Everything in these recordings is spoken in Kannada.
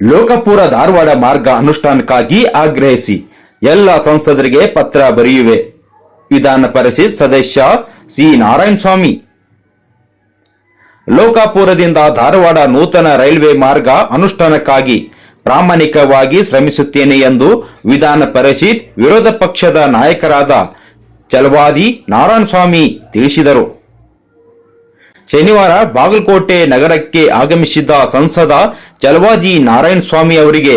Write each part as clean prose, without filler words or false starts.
ಲೋಕಾಪುರ ಧಾರವಾಡ ಮಾರ್ಗ ಅನುಷ್ಠಾನಕ್ಕಾಗಿ ಆಗ್ರಹಿಸಿ ಎಲ್ಲ ಸಂಸದರಿಗೆ ಪತ್ರ ಬರೆಯುವೆ. ವಿಧಾನ ಪರಿಷತ್ ಸದಸ್ಯ ಸಿ ನಾರಾಯಣಸ್ವಾಮಿ. ಲೋಕಾಪುರದಿಂದ ಧಾರವಾಡ ನೂತನ ರೈಲ್ವೆ ಮಾರ್ಗ ಅನುಷ್ಠಾನಕ್ಕಾಗಿ ಪ್ರಾಮಾಣಿಕವಾಗಿ ಶ್ರಮಿಸುತ್ತೇನೆ ಎಂದು ವಿಧಾನ ಪರಿಷತ್ ವಿರೋಧ ಪಕ್ಷದ ನಾಯಕರಾದ ಚಲವಾದಿ ನಾರಾಯಣಸ್ವಾಮಿ ತಿಳಿಸಿದರು. ಶನಿವಾರ ಬಾಗಲಕೋಟೆ ನಗರಕ್ಕೆ ಆಗಮಿಸಿದ್ದ ಸಂಸದ ಚಲವಾದಿ ನಾರಾಯಣಸ್ವಾಮಿ ಅವರಿಗೆ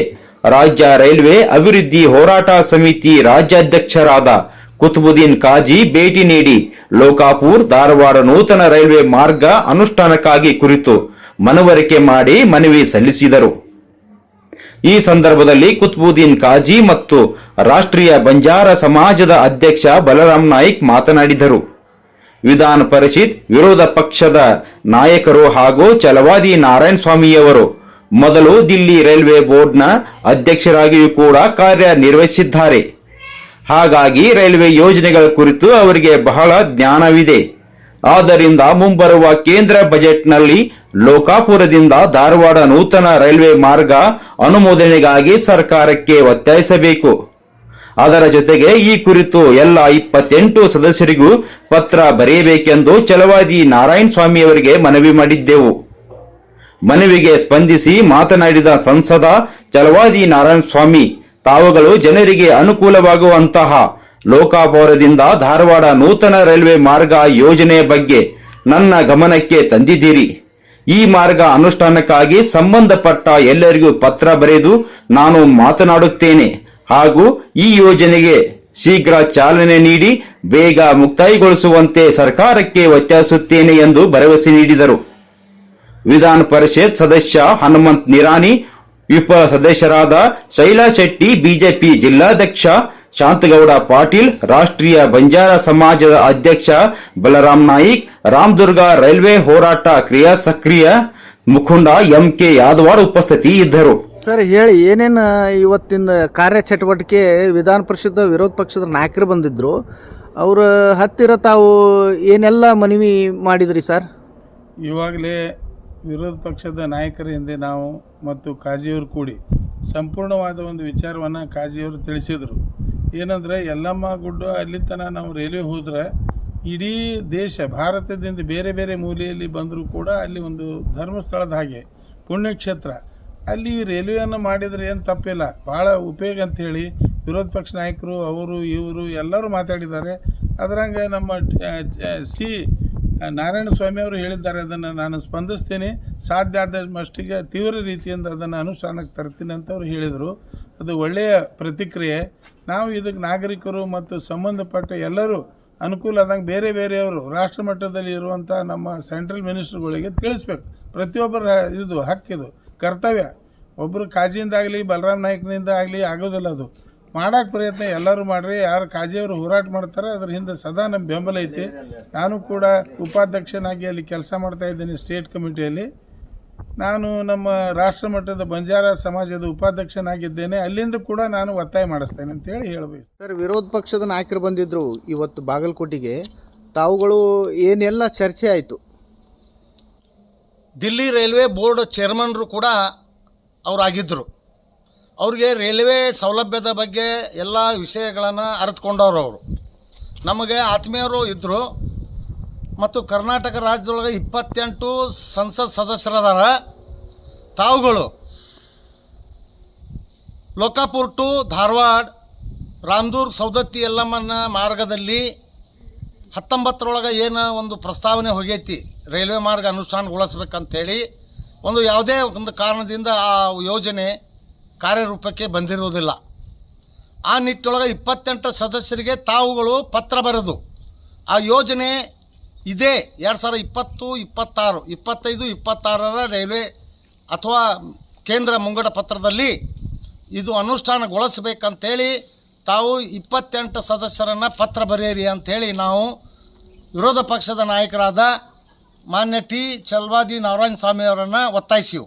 ರಾಜ್ಯ ರೈಲ್ವೆ ಅಭಿವೃದ್ಧಿ ಹೋರಾಟ ಸಮಿತಿ ರಾಜ್ಯಾಧ್ಯಕ್ಷರಾದ ಕುತುಬುದ್ದೀನ್ ಕಾಜಿ ಭೇಟಿ ನೀಡಿ ಲೋಕಾಪುರ ಧಾರವಾಡ ನೂತನ ರೈಲ್ವೆ ಮಾರ್ಗ ಅನುಷ್ಠಾನಕ್ಕಾಗಿ ಕುರಿತು ಮನವರಿಕೆ ಮಾಡಿ ಮನವಿ ಸಲ್ಲಿಸಿದರು. ಈ ಸಂದರ್ಭದಲ್ಲಿ ಕುತುಬುದ್ದೀನ್ ಕಾಜಿ ಮತ್ತು ರಾಷ್ಟ್ರೀಯ ಬಂಜಾರ ಸಮಾಜದ ಅಧ್ಯಕ್ಷ ಬಲರಾಮ್ ನಾಯ್ಕ್ ಮಾತನಾಡಿದರು. ವಿಧಾನ ಪರಿಷತ್ ವಿರೋಧ ಪಕ್ಷದ ನಾಯಕರು ಹಾಗೂ ಚಲವಾದಿ ನಾರಾಯಣಸ್ವಾಮಿಯವರು ಮೊದಲು ದಿಲ್ಲಿ ರೈಲ್ವೆ ಬೋರ್ಡ್ನ ಅಧ್ಯಕ್ಷರಾಗಿಯೂ ಕೂಡ ಕಾರ್ಯನಿರ್ವಹಿಸಿದ್ದಾರೆ. ಹಾಗಾಗಿ ರೈಲ್ವೆ ಯೋಜನೆಗಳ ಕುರಿತು ಅವರಿಗೆ ಬಹಳ ಜ್ಞಾನವಿದೆ. ಆದ್ದರಿಂದ ಮುಂಬರುವ ಕೇಂದ್ರ ಬಜೆಟ್ನಲ್ಲಿ ಲೋಕಾಪುರದಿಂದ ಧಾರವಾಡ ನೂತನ ರೈಲ್ವೆ ಮಾರ್ಗ ಅನುಮೋದನೆಗಾಗಿ ಸರ್ಕಾರಕ್ಕೆ ಒತ್ತಾಯಿಸಬೇಕು. ಅದರ ಜೊತೆಗೆ ಈ ಕುರಿತು ಎಲ್ಲ 28 ಸದಸ್ಯರಿಗೂ ಪತ್ರ ಬರೆಯಬೇಕೆಂದು ಚಲವಾದಿ ನಾರಾಯಣಸ್ವಾಮಿ ಅವರಿಗೆ ಮನವಿ ಮಾಡಿದ್ದೆವು. ಮನವಿಗೆ ಸ್ಪಂದಿಸಿ ಮಾತನಾಡಿದ ಸಂಸದ ಚಲವಾದಿ ನಾರಾಯಣಸ್ವಾಮಿ, ತಾವುಗಳು ಜನರಿಗೆ ಅನುಕೂಲವಾಗುವಂತಹ ಲೋಕಾಪುರದಿಂದ ಧಾರವಾಡ ನೂತನ ರೈಲ್ವೆ ಮಾರ್ಗ ಯೋಜನೆಯ ಬಗ್ಗೆ ನನ್ನ ಗಮನಕ್ಕೆ ತಂದಿದ್ದೀರಿ. ಈ ಮಾರ್ಗ ಅನುಷ್ಠಾನಕ್ಕಾಗಿ ಸಂಬಂಧಪಟ್ಟ ಎಲ್ಲರಿಗೂ ಪತ್ರ ಬರೆದು ನಾನು ಮಾತನಾಡುತ್ತೇನೆ ಹಾಗೂ ಈ ಯೋಜನೆಗೆ ಶೀಘ್ರ ಚಾಲನೆ ನೀಡಿ ಬೇಗ ಮುಕ್ತಾಯಗೊಳಿಸುವಂತೆ ಸರ್ಕಾರಕ್ಕೆ ಒತ್ತಾಯಿಸುತ್ತೇನೆ ಎಂದು ಭರವಸೆ ನೀಡಿದರು. ವಿಧಾನ ಪರಿಷತ್ ಸದಸ್ಯ ಹನುಮಂತ್ ನಿರಾಣಿ, ವಿಪ ಸದಸ್ಯರಾದ ಶೈಲಾ ಶೆಟ್ಟಿ, ಬಿಜೆಪಿ ಜಿಲ್ಲಾಧ್ಯಕ್ಷ ಶಾಂತಗೌಡ ಪಾಟೀಲ್, ರಾಷ್ಟ್ರೀಯ ಬಂಜಾರ ಸಮಾಜದ ಅಧ್ಯಕ್ಷ ಬಲರಾಮ್ ನಾಯ್ಕ್, ರಾಮದುರ್ಗ ರೈಲ್ವೆ ಹೋರಾಟ ಕ್ರಿಯಾ ಸಕ್ರಿಯ ಮುಖಂಡ ಎಂಕೆ ಯಾದವಾಡ್ ಉಪಸ್ಥಿತಿ ಇದ್ದರು. ಸರ್ ಹೇಳಿ, ಏನೇನು ಇವತ್ತಿನ ಕಾರ್ಯಚಟುವಟಿಕೆ ವಿಧಾನ ಪರಿಷತ್ ವಿರೋಧ ಪಕ್ಷದ ನಾಯಕರು ಬಂದಿದ್ದರು, ಅವರ ಹತ್ತಿರ ತಾವು ಏನೆಲ್ಲ ಮನವಿ ಮಾಡಿದ್ರಿ ಸರ್? ಇವಾಗಲೇ ವಿರೋಧ ಪಕ್ಷದ ನಾಯಕರ ಹಿಂದೆ ನಾವು ಮತ್ತು ಕಾಜಿಯವರು ಕೂಡಿ ಸಂಪೂರ್ಣವಾದ ಒಂದು ವಿಚಾರವನ್ನು ಕಾಜಿಯವರು ತಿಳಿಸಿದರು. ಏನಂದರೆ ಯಲ್ಲಮ್ಮ ಗುಡ್ಡ ಅಲ್ಲಿ ತನಕ ನಾವು ರೈಲ್ವೆ ಹೋದರೆ ಇಡೀ ದೇಶ ಭಾರತದಿಂದ ಬೇರೆ ಬೇರೆ ಮೂಲೆಯಲ್ಲಿ ಬಂದರೂ ಕೂಡ ಅಲ್ಲಿ ಒಂದು ಧರ್ಮಸ್ಥಳದ ಹಾಗೆ ಪುಣ್ಯಕ್ಷೇತ್ರ, ಅಲ್ಲಿ ರೈಲ್ವೆಯನ್ನು ಮಾಡಿದರೆ ಏನು ತಪ್ಪಿಲ್ಲ, ಭಾಳ ಉಪಯೋಗ ಅಂಥೇಳಿ ವಿರೋಧ ಪಕ್ಷ ನಾಯಕರು ಅವರು ಇವರು ಎಲ್ಲರೂ ಮಾತಾಡಿದ್ದಾರೆ. ಅದರಂಗೆ ನಮ್ಮ ಸಿ ನಾರಾಯಣಸ್ವಾಮಿ ಅವರು ಹೇಳಿದ್ದಾರೆ, ಅದನ್ನು ನಾನು ಸ್ಪಂದಿಸ್ತೀನಿ, ಸಾಧ್ಯ ಆದ ಮಟ್ಟಿಗೆ ತೀವ್ರ ರೀತಿಯಿಂದ ಅದನ್ನು ಅನುಷ್ಠಾನಕ್ಕೆ ತರ್ತೀನಿ ಅಂತ ಅವರು ಹೇಳಿದರು. ಅದು ಒಳ್ಳೆಯ ಪ್ರತಿಕ್ರಿಯೆ. ನಾವು ಇದಕ್ಕೆ ನಾಗರಿಕರು ಮತ್ತು ಸಂಬಂಧಪಟ್ಟ ಎಲ್ಲರೂ ಅನುಕೂಲ ಆದಂಗೆ ಬೇರೆ ಬೇರೆಯವರು ರಾಷ್ಟ್ರ ಮಟ್ಟದಲ್ಲಿ ಇರುವಂಥ ನಮ್ಮ ಸೆಂಟ್ರಲ್ ಮಿನಿಸ್ಟ್ರುಗಳಿಗೆ ತಿಳಿಸ್ಬೇಕು. ಪ್ರತಿಯೊಬ್ಬರ ಇದು ಹಕ್ಕಿದು, ಕರ್ತವ್ಯ. ಒಬ್ಬರು ಕಾಜಿಯಿಂದಾಗಲಿ ಬಲರಾಮ್ ನಾಯ್ಕನಿಂದ ಆಗಲಿ ಆಗೋದಿಲ್ಲ. ಅದು ಮಾಡೋಕ್ಕೆ ಪ್ರಯತ್ನ ಎಲ್ಲರೂ ಮಾಡಿರಿ. ಯಾರು ಕಾಜಿಯವರು ಹೋರಾಟ ಮಾಡ್ತಾರೆ ಅದ್ರ ಹಿಂದೆ ಸದಾ ನಮ್ಮ ಬೆಂಬಲ ಐತಿ. ನಾನು ಕೂಡ ಉಪಾಧ್ಯಕ್ಷನಾಗಿ ಅಲ್ಲಿ ಕೆಲಸ ಮಾಡ್ತಾ ಇದ್ದೀನಿ ಸ್ಟೇಟ್ ಕಮಿಟಿಯಲ್ಲಿ. ನಾನು ನಮ್ಮ ರಾಷ್ಟ್ರ ಮಟ್ಟದ ಬಂಜಾರ ಸಮಾಜದ ಉಪಾಧ್ಯಕ್ಷನಾಗಿದ್ದೇನೆ. ಅಲ್ಲಿಂದ ಕೂಡ ನಾನು ಒತ್ತಾಯ ಮಾಡಿಸ್ತೇನೆ ಅಂತೇಳಿ ಹೇಳಬೇಕು. ಸರ್, ವಿರೋಧ ಪಕ್ಷದ ನಾಯಕರು ಬಂದಿದ್ದರು ಇವತ್ತು ಬಾಗಲಕೋಟೆಗೆ, ತಾವುಗಳು ಏನೆಲ್ಲ ಚರ್ಚೆ ಆಯಿತು? ದಿಲ್ಲಿ ರೈಲ್ವೆ ಬೋರ್ಡ್ ಚೇರ್ಮನ್ರು ಕೂಡ ಅವರಾಗಿದ್ದರು. ಅವ್ರಿಗೆ ರೈಲ್ವೆ ಸೌಲಭ್ಯದ ಬಗ್ಗೆ ಎಲ್ಲ ವಿಷಯಗಳನ್ನು ಅರಿತುಕೊಂಡವ್ರು. ಅವರು ನಮಗೆ ಆತ್ಮೀಯರು ಇದ್ದರು ಮತ್ತು ಕರ್ನಾಟಕ ರಾಜ್ಯದೊಳಗೆ 28 ಸಂಸತ್ ಸದಸ್ಯರದಾರ. ತಾವುಗಳು ಲೋಕಾಪುರ ಟು ಧಾರವಾಡ ರಾಮದುರ್ಗ ಸೌದತ್ತಿ ಯಲ್ಲಮ್ಮನ ಮಾರ್ಗದಲ್ಲಿ 19ರೊಳಗೆ ಏನು ಒಂದು ಪ್ರಸ್ತಾವನೆ ಹೋಗೈತಿ ರೈಲ್ವೆ ಮಾರ್ಗ ಅನುಷ್ಠಾನಗೊಳಿಸ್ಬೇಕಂತೇಳಿ, ಒಂದು ಯಾವುದೇ ಒಂದು ಕಾರಣದಿಂದ ಆ ಯೋಜನೆ ಕಾರ್ಯರೂಪಕ್ಕೆ ಬಂದಿರುವುದಿಲ್ಲ. ಆ ನಿಟ್ಟೊಳಗೆ 28 ಸದಸ್ಯರಿಗೆ ತಾವುಗಳು ಪತ್ರ ಬರೆದು ಆ ಯೋಜನೆ ಇದೇ 2020, 26, 25, 26ರ ರೈಲ್ವೆ ಅಥವಾ ಕೇಂದ್ರ ಮುಂಗಡ ಪತ್ರದಲ್ಲಿ ಇದು ಅನುಷ್ಠಾನಗೊಳಿಸಬೇಕಂತೇಳಿ ತಾವು 28 ಸದಸ್ಯರನ್ನು ಪತ್ರ ಬರೆಯಿರಿ ಅಂಥೇಳಿ ನಾವು ವಿರೋಧ ಪಕ್ಷದ ನಾಯಕರಾದ ಮಾನ್ಯ ಟಿ ಚಲವಾದಿ ನಾರಾಯಣಸ್ವಾಮಿ ಅವರನ್ನು ಒತ್ತಾಯಿಸಿವು.